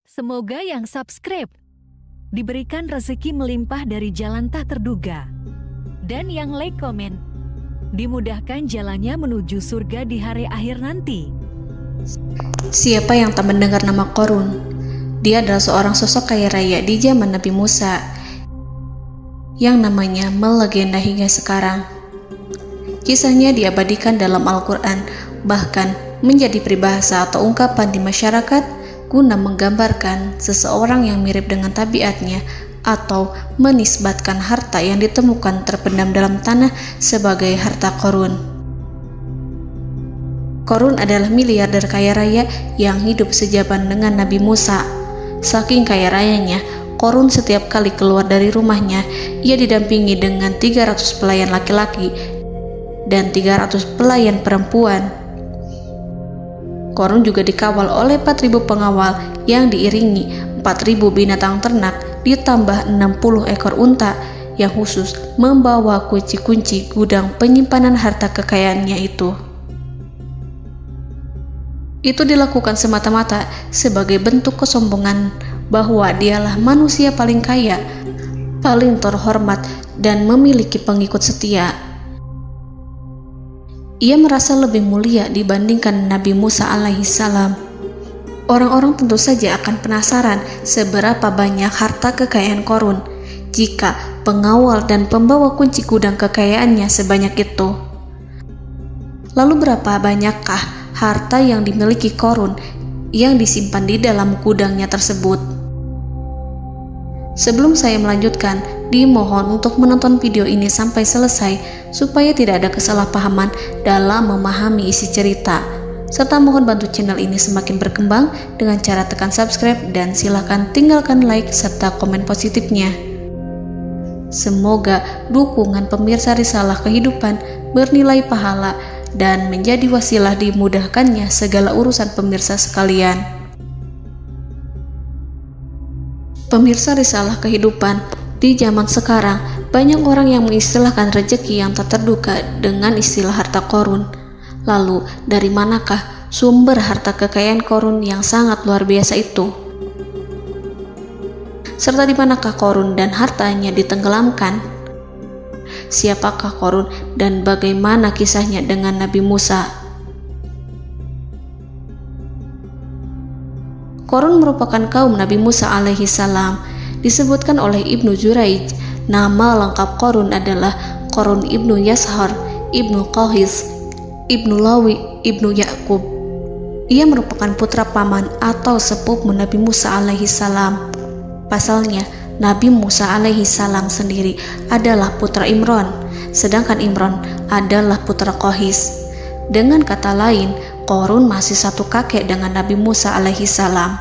Semoga yang subscribe diberikan rezeki melimpah dari jalan tak terduga. Dan yang like komen, dimudahkan jalannya menuju surga di hari akhir nanti. Siapa yang tak mendengar nama Qorun? Dia adalah seorang sosok kaya raya di zaman Nabi Musa yang namanya melegenda hingga sekarang. Kisahnya diabadikan dalam Al-Quran, bahkan menjadi peribahasa atau ungkapan di masyarakat guna menggambarkan seseorang yang mirip dengan tabiatnya atau menisbatkan harta yang ditemukan terpendam dalam tanah sebagai harta Qorun. Qorun adalah miliarder kaya raya yang hidup sejaman dengan Nabi Musa. Saking kaya rayanya, Qorun setiap kali keluar dari rumahnya, ia didampingi dengan 300 pelayan laki-laki dan 300 pelayan perempuan. Qorun juga dikawal oleh 4.000 pengawal yang diiringi 4.000 binatang ternak ditambah 60 ekor unta yang khusus membawa kunci-kunci gudang penyimpanan harta kekayaannya itu. Itu dilakukan semata-mata sebagai bentuk kesombongan bahwa dialah manusia paling kaya, paling terhormat, dan memiliki pengikut setia. Ia merasa lebih mulia dibandingkan Nabi Musa alaihissalam. Orang-orang tentu saja akan penasaran seberapa banyak harta kekayaan Qorun jika pengawal dan pembawa kunci gudang kekayaannya sebanyak itu. Lalu berapa banyakkah harta yang dimiliki Qorun yang disimpan di dalam gudangnya tersebut? Sebelum saya melanjutkan, dimohon untuk menonton video ini sampai selesai supaya tidak ada kesalahpahaman dalam memahami isi cerita, serta mohon bantu channel ini semakin berkembang dengan cara tekan subscribe dan silakan tinggalkan like serta komen positifnya. Semoga dukungan pemirsa Risalah Kehidupan bernilai pahala dan menjadi wasilah dimudahkannya segala urusan pemirsa sekalian. Pemirsa Risalah Kehidupan, di zaman sekarang banyak orang yang mengistilahkan rezeki yang tak terduga dengan istilah harta Qorun. Lalu dari manakah sumber harta kekayaan Qorun yang sangat luar biasa itu? Serta di manakah Qorun dan hartanya ditenggelamkan? Siapakah Qorun dan bagaimana kisahnya dengan Nabi Musa? Qorun merupakan kaum Nabi Musa alaihissalam. Disebutkan oleh Ibnu Jurayj, nama lengkap Qorun adalah Qorun ibnu Yashar, ibnu Qahis, ibnu Lawi, ibnu Yakub. Ia merupakan putra paman atau sepupu Nabi Musa alaihissalam. Pasalnya, Nabi Musa alaihissalam sendiri adalah putra Imran, sedangkan Imran adalah putra Qahis. Dengan kata lain, Qorun masih satu kakek dengan Nabi Musa alaihissalam,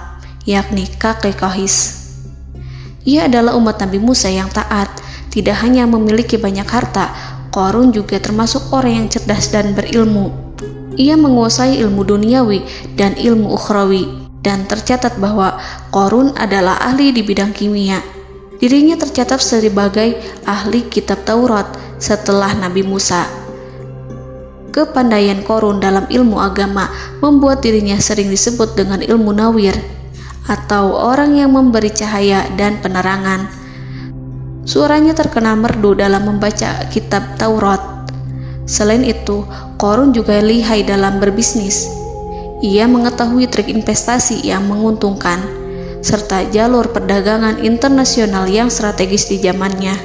yakni kakek Qahis. Ia adalah umat Nabi Musa yang taat. Tidak hanya memiliki banyak harta, Qorun juga termasuk orang yang cerdas dan berilmu. Ia menguasai ilmu duniawi dan ilmu ukhrawi, dan tercatat bahwa Qorun adalah ahli di bidang kimia. Dirinya tercatat sebagai ahli kitab Taurat setelah Nabi Musa. Kepandaian Qorun dalam ilmu agama membuat dirinya sering disebut dengan ilmu nawir, atau orang yang memberi cahaya dan penerangan. Suaranya terkenal merdu dalam membaca kitab Taurat. Selain itu, Qorun juga lihai dalam berbisnis. Ia mengetahui trik investasi yang menguntungkan, serta jalur perdagangan internasional yang strategis di zamannya.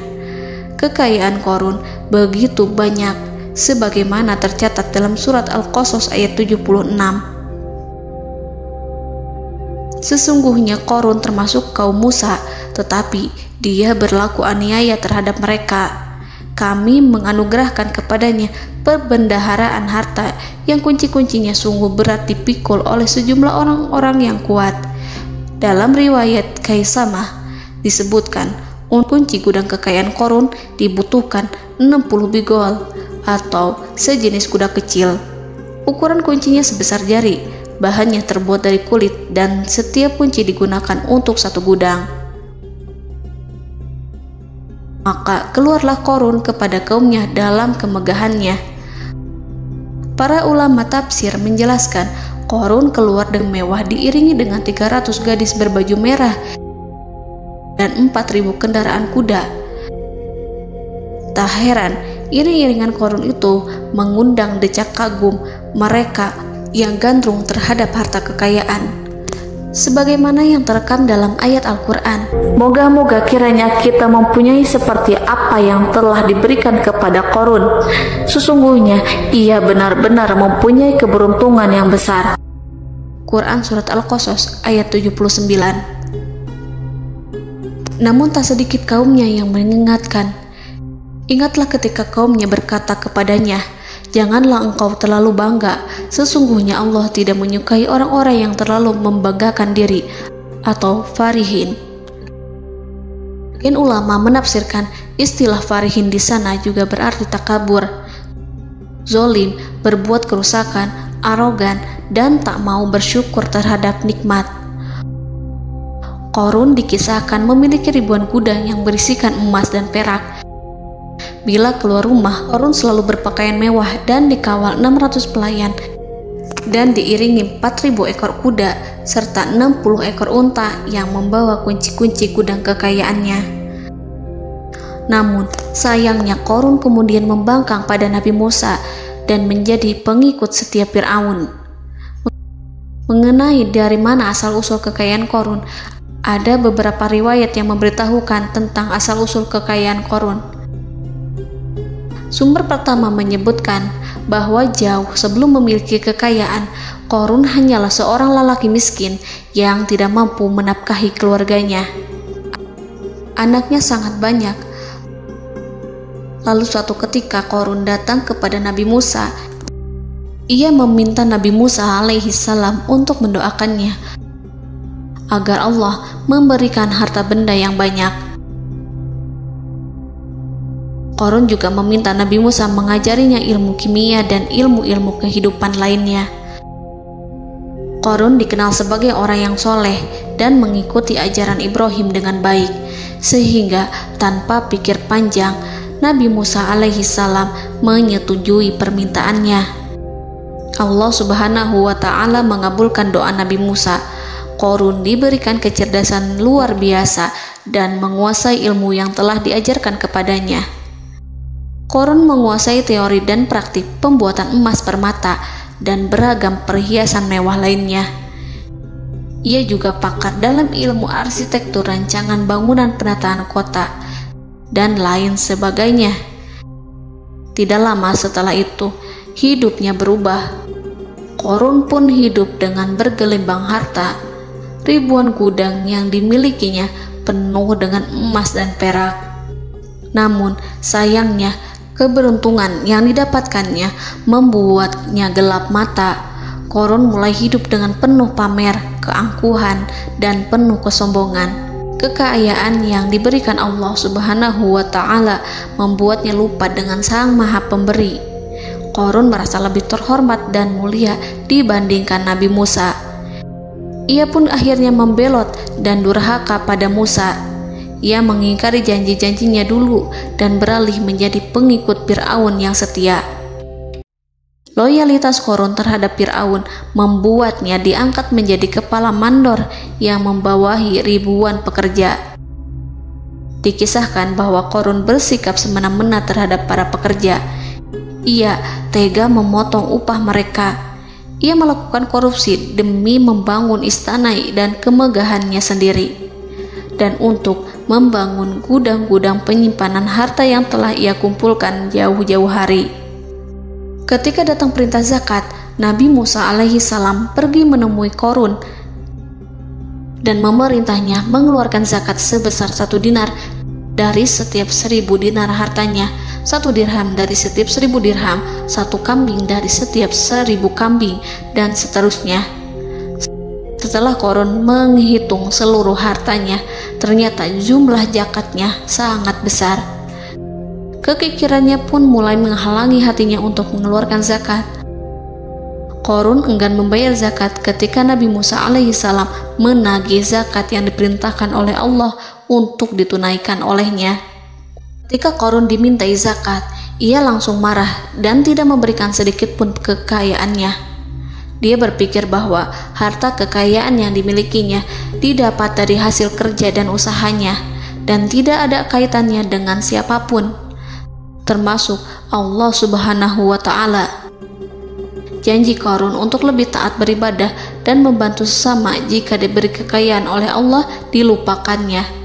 Kekayaan Qorun begitu banyak, sebagaimana tercatat dalam surat Al-Qasas ayat 76. Sesungguhnya Qorun termasuk kaum Musa, tetapi dia berlaku aniaya terhadap mereka. Kami menganugerahkan kepadanya perbendaharaan harta yang kunci-kuncinya sungguh berat dipikul oleh sejumlah orang-orang yang kuat. Dalam riwayat Kaisamah disebutkan, kunci gudang kekayaan Qorun dibutuhkan 60 bigol atau sejenis kuda kecil. Ukuran kuncinya sebesar jari, bahannya terbuat dari kulit, dan setiap kunci digunakan untuk satu gudang. Maka keluarlah Qorun kepada kaumnya dalam kemegahannya. Para ulama tafsir menjelaskan Qarun keluar dengan mewah diiringi dengan 300 gadis berbaju merah dan 4.000 kendaraan kuda. Tak heran, iring-iringan Qarun itu mengundang decak kagum mereka yang gandrung terhadap harta kekayaan. Sebagaimana yang terekam dalam ayat Al-Quran, moga-moga kiranya kita mempunyai seperti apa yang telah diberikan kepada Qarun. Sesungguhnya ia benar-benar mempunyai keberuntungan yang besar. Quran Surat Al-Qasas ayat 79. Namun tak sedikit kaumnya yang mengingatkan. Ingatlah ketika kaumnya berkata kepadanya, janganlah engkau terlalu bangga, sesungguhnya Allah tidak menyukai orang-orang yang terlalu membanggakan diri atau farihin. Ulama menafsirkan istilah farihin di sana juga berarti takabur, zolim, berbuat kerusakan, arogan, dan tak mau bersyukur terhadap nikmat. Qarun dikisahkan memiliki ribuan kuda yang berisikan emas dan perak. Bila keluar rumah, Qarun selalu berpakaian mewah dan dikawal 600 pelayan dan diiringi 4.000 ekor kuda serta 60 ekor unta yang membawa kunci-kunci gudang kekayaannya. Namun, sayangnya Qarun kemudian membangkang pada Nabi Musa dan menjadi pengikut setia Fir'aun. Mengenai dari mana asal-usul kekayaan Qarun, ada beberapa riwayat yang memberitahukan tentang asal-usul kekayaan Qarun. Sumber pertama menyebutkan bahwa jauh sebelum memiliki kekayaan, Qarun hanyalah seorang lelaki miskin yang tidak mampu menafkahi keluarganya. Anaknya sangat banyak. Lalu suatu ketika Qarun datang kepada Nabi Musa. Ia meminta Nabi Musa alaihi salam untuk mendoakannya agar Allah memberikan harta benda yang banyak. Qarun juga meminta Nabi Musa mengajarinya ilmu kimia dan ilmu-ilmu kehidupan lainnya. Qarun dikenal sebagai orang yang soleh dan mengikuti ajaran Ibrahim dengan baik, sehingga tanpa pikir panjang, Nabi Musa alaihi salam menyetujui permintaannya. Allah Subhanahu wa ta'ala mengabulkan doa Nabi Musa. Qarun diberikan kecerdasan luar biasa dan menguasai ilmu yang telah diajarkan kepadanya. Qarun menguasai teori dan praktik pembuatan emas permata dan beragam perhiasan mewah lainnya. Ia juga pakar dalam ilmu arsitektur, rancangan bangunan, penataan kota, dan lain sebagainya. Tidak lama setelah itu, hidupnya berubah. Qarun pun hidup dengan bergelimbang harta. Ribuan gudang yang dimilikinya penuh dengan emas dan perak. Namun, sayangnya, keberuntungan yang didapatkannya membuatnya gelap mata. Qarun mulai hidup dengan penuh pamer, keangkuhan, dan penuh kesombongan. Kekayaan yang diberikan Allah Subhanahu wa ta'ala membuatnya lupa dengan Sang Maha Pemberi. Qarun merasa lebih terhormat dan mulia dibandingkan Nabi Musa. Ia pun akhirnya membelot dan durhaka pada Musa. Ia mengingkari janji-janjinya dulu dan beralih menjadi pengikut Fir'aun yang setia. Loyalitas Qarun terhadap Fir'aun membuatnya diangkat menjadi kepala mandor yang membawahi ribuan pekerja. Dikisahkan bahwa Qarun bersikap semena-mena terhadap para pekerja. Ia tega memotong upah mereka. Ia melakukan korupsi demi membangun istana dan kemegahannya sendiri, dan untuk membangun gudang-gudang penyimpanan harta yang telah ia kumpulkan jauh-jauh hari. Ketika datang perintah zakat, Nabi Musa alaihi salam pergi menemui Qarun dan memerintahnya mengeluarkan zakat sebesar 1 dinar dari setiap 1000 dinar hartanya, 1 dirham dari setiap 1000 dirham, 1 kambing dari setiap 1000 kambing, dan seterusnya. Setelah Qarun menghitung seluruh hartanya, ternyata jumlah zakatnya sangat besar. Kekikirannya pun mulai menghalangi hatinya untuk mengeluarkan zakat. Qarun enggan membayar zakat ketika Nabi Musa alaihissalam menagih zakat yang diperintahkan oleh Allah untuk ditunaikan olehnya. Ketika Qarun dimintai zakat, ia langsung marah dan tidak memberikan sedikit pun kekayaannya. Dia berpikir bahwa harta kekayaan yang dimilikinya didapat dari hasil kerja dan usahanya, dan tidak ada kaitannya dengan siapapun, termasuk Allah Subhanahu wa Ta'ala. Janji Qarun untuk lebih taat beribadah dan membantu sesama jika diberi kekayaan oleh Allah dilupakannya.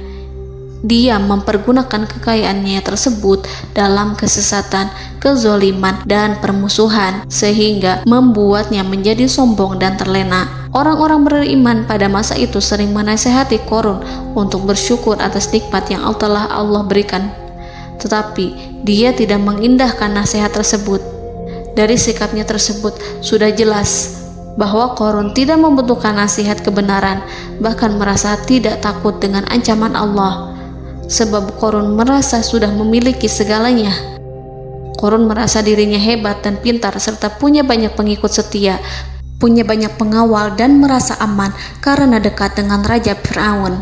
Dia mempergunakan kekayaannya tersebut dalam kesesatan, kezoliman, dan permusuhan, sehingga membuatnya menjadi sombong dan terlena. Orang-orang beriman pada masa itu sering menasihati Qarun untuk bersyukur atas nikmat yang telah Allah berikan, tetapi dia tidak mengindahkan nasihat tersebut. Dari sikapnya tersebut sudah jelas bahwa Qarun tidak membutuhkan nasihat kebenaran, bahkan merasa tidak takut dengan ancaman Allah. Sebab Qarun merasa sudah memiliki segalanya. Qarun merasa dirinya hebat dan pintar serta punya banyak pengikut setia, punya banyak pengawal dan merasa aman karena dekat dengan Raja Fir'aun.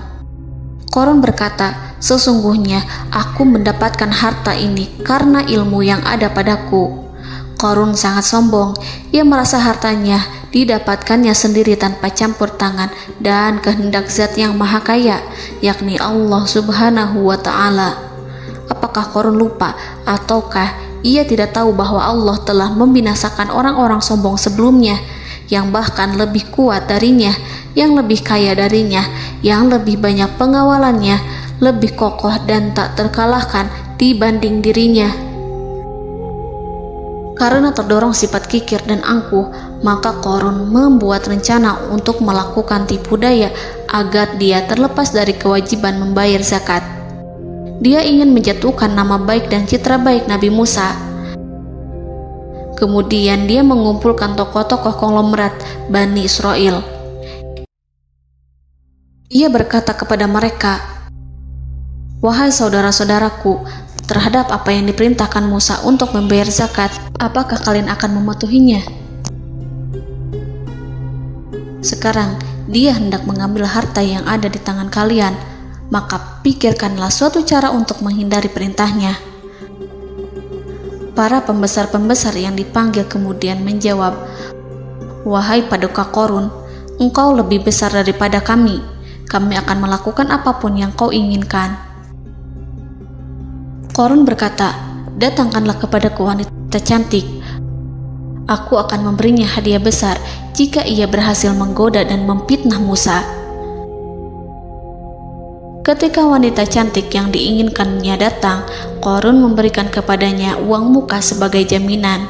Qarun berkata, "Sesungguhnya aku mendapatkan harta ini karena ilmu yang ada padaku." Qarun sangat sombong. Ia merasa hartanya didapatkannya sendiri tanpa campur tangan dan kehendak Zat yang Maha Kaya, yakni Allah Subhanahu wa Ta'ala. Apakah Qarun lupa ataukah ia tidak tahu bahwa Allah telah membinasakan orang-orang sombong sebelumnya yang bahkan lebih kuat darinya, yang lebih kaya darinya, yang lebih banyak pengawalannya, lebih kokoh dan tak terkalahkan dibanding dirinya? Karena terdorong sifat kikir dan angkuh, maka Qarun membuat rencana untuk melakukan tipu daya agar dia terlepas dari kewajiban membayar zakat. Dia ingin menjatuhkan nama baik dan citra baik Nabi Musa. Kemudian dia mengumpulkan tokoh-tokoh konglomerat Bani Israel. Ia berkata kepada mereka, "Wahai saudara-saudaraku, terhadap apa yang diperintahkan Musa untuk membayar zakat, apakah kalian akan mematuhinya? Sekarang dia hendak mengambil harta yang ada di tangan kalian, maka pikirkanlah suatu cara untuk menghindari perintahnya." Para pembesar-pembesar yang dipanggil kemudian menjawab, "Wahai paduka Qarun, engkau lebih besar daripada kami. Kami akan melakukan apapun yang kau inginkan." Qarun berkata, "Datangkanlah kepadaku wanita cantik. Aku akan memberinya hadiah besar jika ia berhasil menggoda dan memfitnah Musa." Ketika wanita cantik yang diinginkannya datang, Qarun memberikan kepadanya uang muka sebagai jaminan.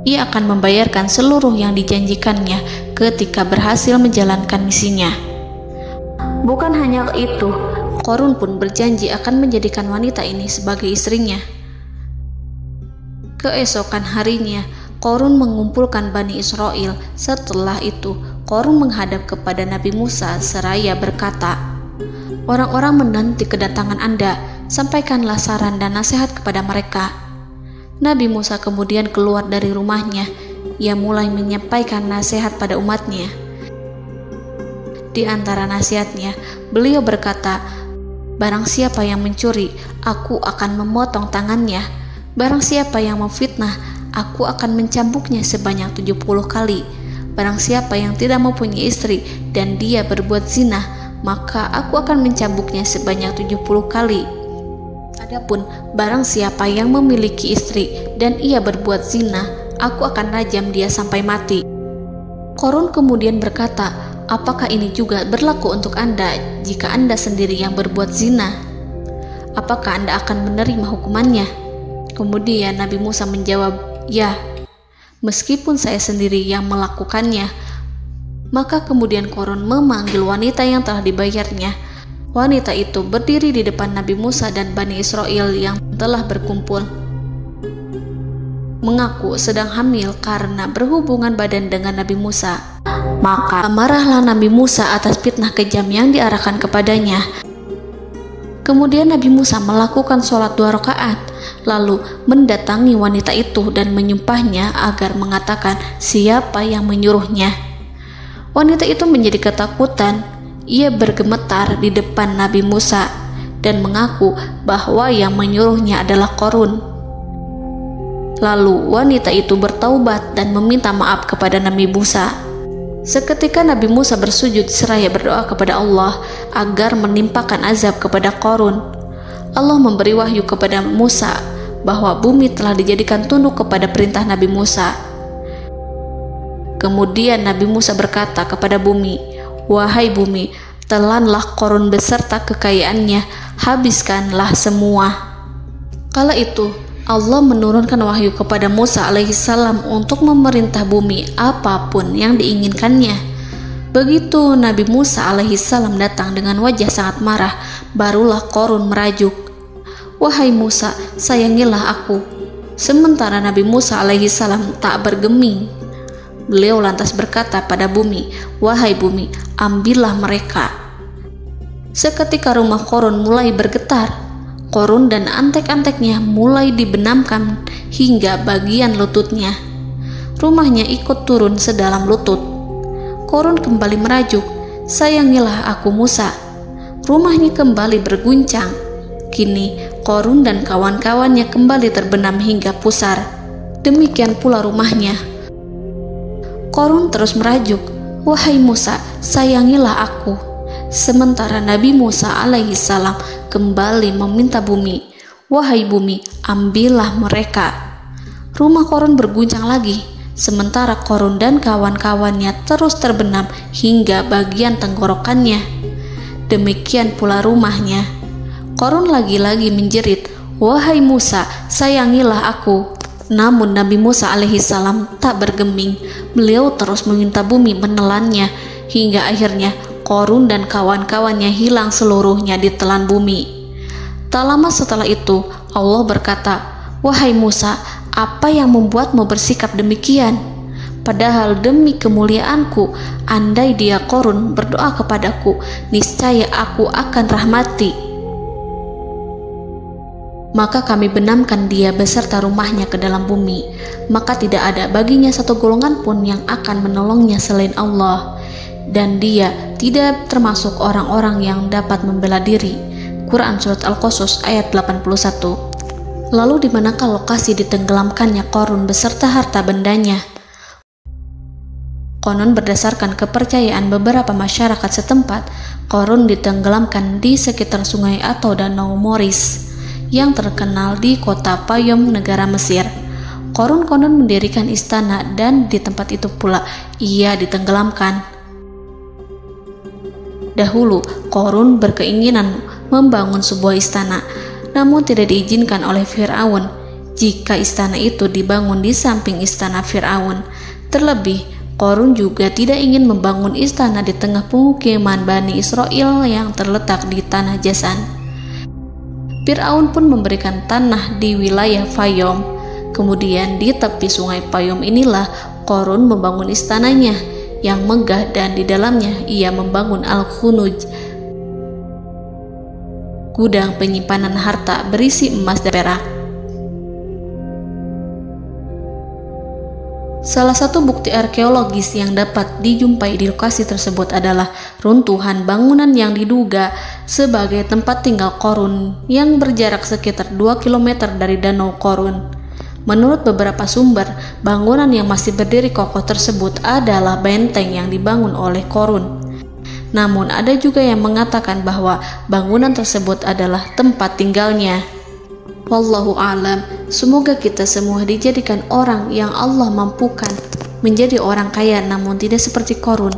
Ia akan membayarkan seluruh yang dijanjikannya ketika berhasil menjalankan misinya. Bukan hanya itu, Qarun pun berjanji akan menjadikan wanita ini sebagai istrinya. Keesokan harinya, Qarun mengumpulkan Bani Israel. Setelah itu, Qarun menghadap kepada Nabi Musa seraya berkata, "Orang-orang menanti kedatangan Anda, sampaikanlah saran dan nasihat kepada mereka." Nabi Musa kemudian keluar dari rumahnya. Ia mulai menyampaikan nasihat pada umatnya. Di antara nasihatnya, beliau berkata, "Barang siapa yang mencuri, aku akan memotong tangannya. Barang siapa yang memfitnah, aku akan mencambuknya sebanyak 70 kali. Barang siapa yang tidak mempunyai istri dan dia berbuat zina, maka aku akan mencambuknya sebanyak 70 kali. Adapun barang siapa yang memiliki istri dan ia berbuat zina, aku akan rajam dia sampai mati." Qarun kemudian berkata, "Apakah ini juga berlaku untuk Anda jika Anda sendiri yang berbuat zina? Apakah Anda akan menerima hukumannya?" Kemudian Nabi Musa menjawab, "Ya, meskipun saya sendiri yang melakukannya." Maka kemudian Qarun memanggil wanita yang telah dibayarnya. Wanita itu berdiri di depan Nabi Musa dan Bani Israel yang telah berkumpul, mengaku sedang hamil karena berhubungan badan dengan Nabi Musa. Maka marahlah Nabi Musa atas fitnah kejam yang diarahkan kepadanya. Kemudian Nabi Musa melakukan sholat 2 rakaat, lalu mendatangi wanita itu dan menyumpahnya agar mengatakan siapa yang menyuruhnya. Wanita itu menjadi ketakutan. Ia bergemetar di depan Nabi Musa dan mengaku bahwa yang menyuruhnya adalah Qarun. Lalu wanita itu bertaubat dan meminta maaf kepada Nabi Musa. Seketika Nabi Musa bersujud seraya berdoa kepada Allah agar menimpakan azab kepada Qarun. Allah memberi wahyu kepada Musa bahwa bumi telah dijadikan tunduk kepada perintah Nabi Musa. Kemudian Nabi Musa berkata kepada bumi, "Wahai bumi, telanlah Qarun beserta kekayaannya, habiskanlah semua." Kala itu Allah menurunkan wahyu kepada Musa alaihissalam untuk memerintah bumi apapun yang diinginkannya. Begitu Nabi Musa alaihissalam datang dengan wajah sangat marah, barulah Qarun merajuk, "Wahai Musa, sayangilah aku." Sementara Nabi Musa alaihissalam tak bergeming. Beliau lantas berkata pada bumi, "Wahai bumi, ambillah mereka." Seketika rumah Qarun mulai bergetar. Qarun dan antek-anteknya mulai dibenamkan hingga bagian lututnya. Rumahnya ikut turun sedalam lutut. Qarun kembali merajuk, "Sayangilah aku Musa." Rumahnya kembali berguncang. Kini Qarun dan kawan-kawannya kembali terbenam hingga pusar. Demikian pula rumahnya. Qarun terus merajuk, "Wahai Musa, sayangilah aku." Sementara Nabi Musa alaihissalam kembali meminta bumi, "Wahai bumi, ambillah mereka." Rumah Qarun berguncang lagi, sementara Qarun dan kawan-kawannya terus terbenam hingga bagian tenggorokannya. Demikian pula rumahnya. Qarun lagi-lagi menjerit, "Wahai Musa, sayangilah aku." Namun Nabi Musa alaihissalam tak bergeming. Beliau terus meminta bumi menelannya hingga akhirnya Qarun dan kawan-kawannya hilang seluruhnya ditelan bumi. Tak lama setelah itu Allah berkata, "Wahai Musa, apa yang membuatmu bersikap demikian? Padahal demi kemuliaanku, andai dia Qarun berdoa kepadaku, niscaya aku akan rahmati. Maka kami benamkan dia beserta rumahnya ke dalam bumi, maka tidak ada baginya satu golongan pun yang akan menolongnya selain Allah, dan dia tidak termasuk orang-orang yang dapat membela diri." Quran Surat Al-Qasas ayat 81. Lalu di manakah lokasi ditenggelamkannya Qarun beserta harta bendanya? Konon berdasarkan kepercayaan beberapa masyarakat setempat, Qarun ditenggelamkan di sekitar sungai atau danau Moris yang terkenal di kota Payom, negara Mesir. Qarun konon mendirikan istana dan di tempat itu pula ia ditenggelamkan. Dahulu, Qarun berkeinginan membangun sebuah istana, namun tidak diizinkan oleh Fir'aun jika istana itu dibangun di samping istana Fir'aun. Terlebih, Qarun juga tidak ingin membangun istana di tengah pemukiman Bani Israel yang terletak di tanah Jasan. Fir'aun pun memberikan tanah di wilayah Fayom. Kemudian di tepi sungai Payom inilah Qarun membangun istananya yang megah, dan di dalamnya ia membangun Al-Khunuj, gudang penyimpanan harta berisi emas dan perak. Salah satu bukti arkeologis yang dapat dijumpai di lokasi tersebut adalah runtuhan bangunan yang diduga sebagai tempat tinggal Qarun yang berjarak sekitar 2 km dari Danau Qarun. Menurut beberapa sumber, bangunan yang masih berdiri kokoh tersebut adalah benteng yang dibangun oleh Qarun. Namun ada juga yang mengatakan bahwa bangunan tersebut adalah tempat tinggalnya. Wallahu a'lam. Semoga kita semua dijadikan orang yang Allah mampukan menjadi orang kaya namun tidak seperti Qarun,